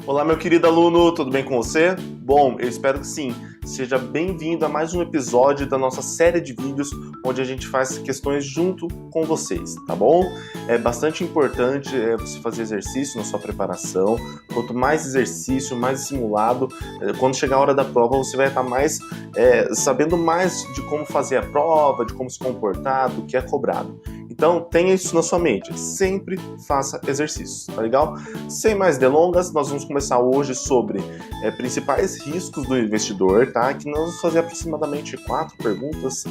Olá, meu querido aluno, tudo bem com você? Bom, eu espero que sim. Seja bem-vindo a mais um episódio da nossa série de vídeos onde a gente faz questões junto com vocês, tá bom? É bastante importante você fazer exercício na sua preparação. Quanto mais exercício, mais simulado, quando chegar a hora da prova, você vai estar mais sabendo mais de como fazer a prova, de como se comportar, do que é cobrado. Então, tenha isso na sua mente. Sempre faça exercícios, tá legal? Sem mais delongas, nós vamos começar hoje sobre principais riscos do investidor, tá? Que nós vamos fazer aproximadamente 4 perguntas.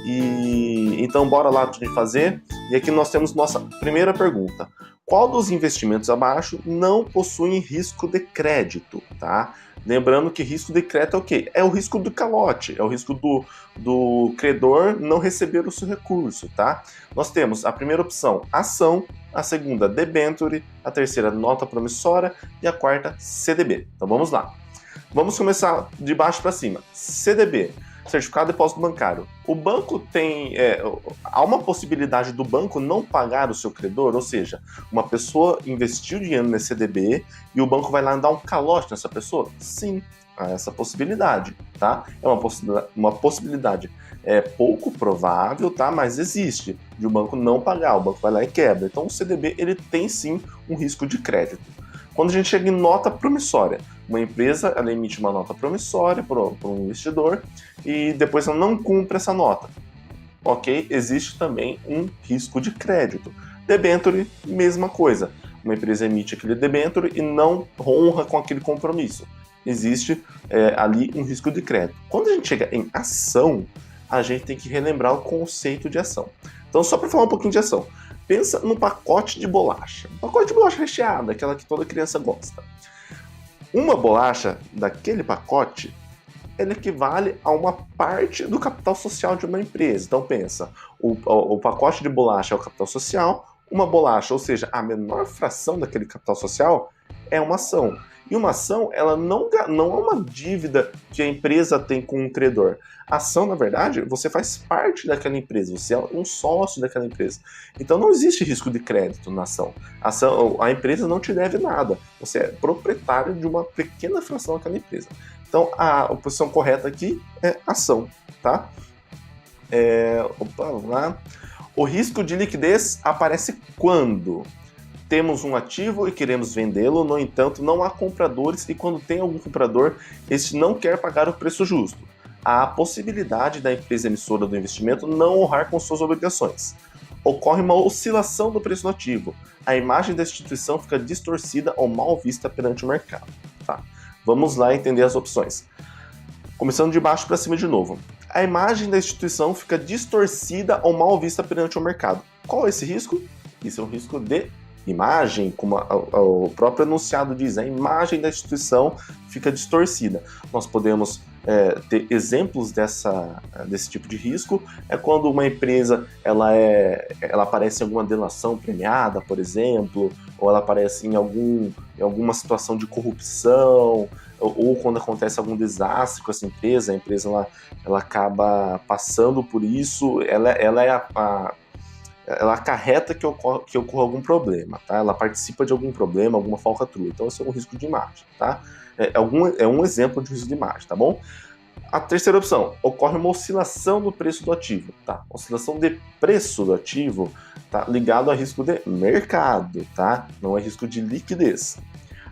Então, bora lá para fazer. E aqui nós temos nossa primeira pergunta. Qual dos investimentos abaixo não possui risco de crédito, tá? Lembrando que risco de crédito é o quê? É o risco do calote, é o risco do credor não receber o seu recurso, tá? Nós temos a primeira opção, ação, a segunda, debênture, a terceira, nota promissória e a quarta, CDB. Então vamos lá. Vamos começar de baixo para cima. CDB, Certificado de Depósito Bancário. O banco tem... há uma possibilidade do banco não pagar o seu credor, ou seja, uma pessoa investiu dinheiro nesse CDB e o banco vai lá dar um calote nessa pessoa? Sim, há essa possibilidade, tá? É uma possibilidade pouco provável, tá? Mas existe, de o banco não pagar, o banco vai lá e quebra. Então o CDB, ele tem sim um risco de crédito. Quando a gente chega em nota promissória, uma empresa ela emite uma nota promissória para um investidor e depois ela não cumpre essa nota. Ok? Existe também um risco de crédito. Debênture, mesma coisa. Uma empresa emite aquele debênture e não honra com aquele compromisso. Existe ali um risco de crédito. Quando a gente chega em ação, a gente tem que relembrar o conceito de ação. Então, só para falar um pouquinho de ação. Pensa num pacote de bolacha. Um pacote de bolacha recheada, aquela que toda criança gosta. Uma bolacha daquele pacote, ela equivale a uma parte do capital social de uma empresa. Então pensa, o pacote de bolacha é o capital social, uma bolacha, ou seja, a menor fração daquele capital social, é uma ação. E uma ação, ela não é uma dívida que a empresa tem com um credor. A ação, na verdade, você faz parte daquela empresa, você é um sócio daquela empresa. Então não existe risco de crédito na ação. A empresa não te deve nada. Você é proprietário de uma pequena fração daquela empresa. Então a posição correta aqui é ação, tá? Vamos lá. O risco de liquidez aparece quando temos um ativo e queremos vendê-lo, no entanto, não há compradores e quando tem algum comprador, este não quer pagar o preço justo. Há a possibilidade da empresa emissora do investimento não honrar com suas obrigações. Ocorre uma oscilação do preço do ativo. A imagem da instituição fica distorcida ou mal vista perante o mercado. Tá? Vamos lá entender as opções. Começando de baixo para cima de novo. A imagem da instituição fica distorcida ou mal vista perante o mercado. Qual é esse risco? Isso é um risco de imagem, como o próprio enunciado diz, a imagem da instituição fica distorcida. Nós podemos ter exemplos desse tipo de risco, quando uma empresa ela aparece em alguma delação premiada, por exemplo, ou ela aparece em alguma situação de corrupção, ou quando acontece algum desastre com essa empresa, a empresa ela acaba passando por isso, ela acarreta que ocorra algum problema, tá? Ela participa de algum problema, alguma falcatrua. Então, esse é um risco de imagem, tá? É um exemplo de risco de imagem, tá bom? A terceira opção, ocorre uma oscilação do preço do ativo, tá? Oscilação de preço do ativo tá ligado a risco de mercado, tá? Não é risco de liquidez.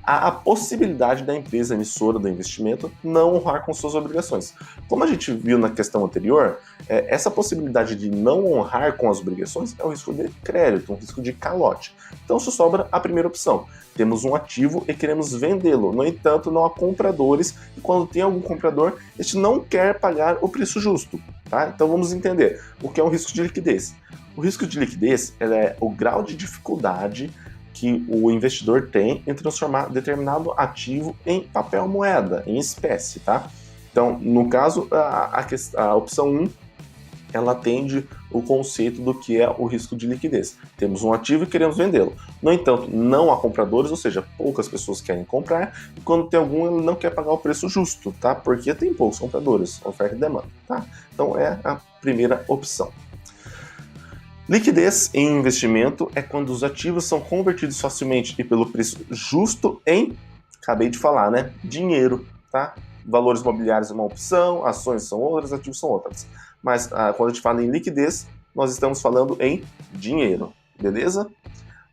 Há a possibilidade da empresa emissora do investimento não honrar com suas obrigações. Como a gente viu na questão anterior, essa possibilidade de não honrar com as obrigações é um risco de crédito, um risco de calote. Então, só sobra a primeira opção. Temos um ativo e queremos vendê-lo. No entanto, não há compradores e quando tem algum comprador, este não quer pagar o preço justo. Tá? Então, vamos entender o que é um risco de liquidez. O risco de liquidez é o grau de dificuldade que o investidor tem em transformar determinado ativo em papel moeda, em espécie, tá? Então, no caso, a opção 1, ela atende o conceito do que é o risco de liquidez. Temos um ativo e queremos vendê-lo. No entanto, não há compradores, ou seja, poucas pessoas querem comprar, e quando tem algum, ele não quer pagar o preço justo, tá? Porque tem poucos compradores, oferta e demanda, tá? Então, é a primeira opção. Liquidez em investimento é quando os ativos são convertidos facilmente e pelo preço justo em Acabei de falar, né? Dinheiro, tá? Valores imobiliários é uma opção, ações são outras, ativos são outras. Mas quando a gente fala em liquidez, nós estamos falando em dinheiro, beleza?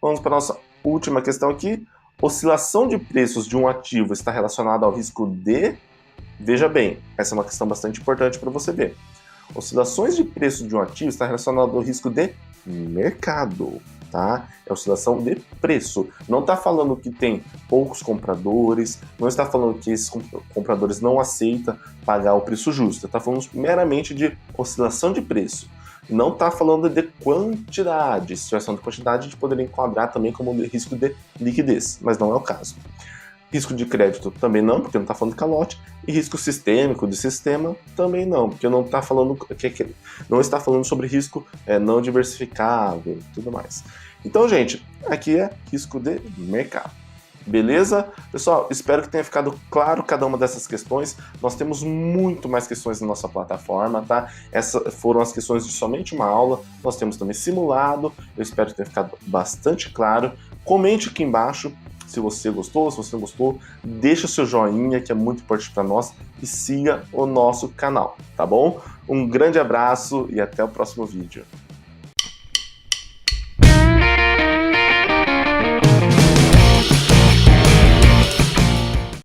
Vamos para a nossa última questão aqui. Oscilação de preços de um ativo está relacionada ao risco de... Veja bem, essa é uma questão bastante importante para você ver. Oscilações de preço de um ativo está relacionado ao risco de mercado, tá? É oscilação de preço. Não está falando que tem poucos compradores, não está falando que esses compradores não aceitam pagar o preço justo. Está falando meramente de oscilação de preço. Não está falando de quantidade. Se tivesse falando de quantidade, a gente poderia enquadrar também como risco de liquidez, mas não é o caso. Risco de crédito também não, porque não está falando de calote. E risco sistêmico de sistema também não, porque não está falando, não está falando sobre risco não diversificável e tudo mais. Então, gente, aqui é risco de mercado. Beleza? Pessoal, espero que tenha ficado claro cada uma dessas questões. Nós temos muito mais questões na nossa plataforma, tá? Essas foram as questões de somente uma aula. Nós temos também simulado. Eu espero que tenha ficado bastante claro. Comente aqui embaixo se você gostou, se você não gostou. Deixa o seu joinha, que é muito importante para nós. E siga o nosso canal, tá bom? Um grande abraço e até o próximo vídeo.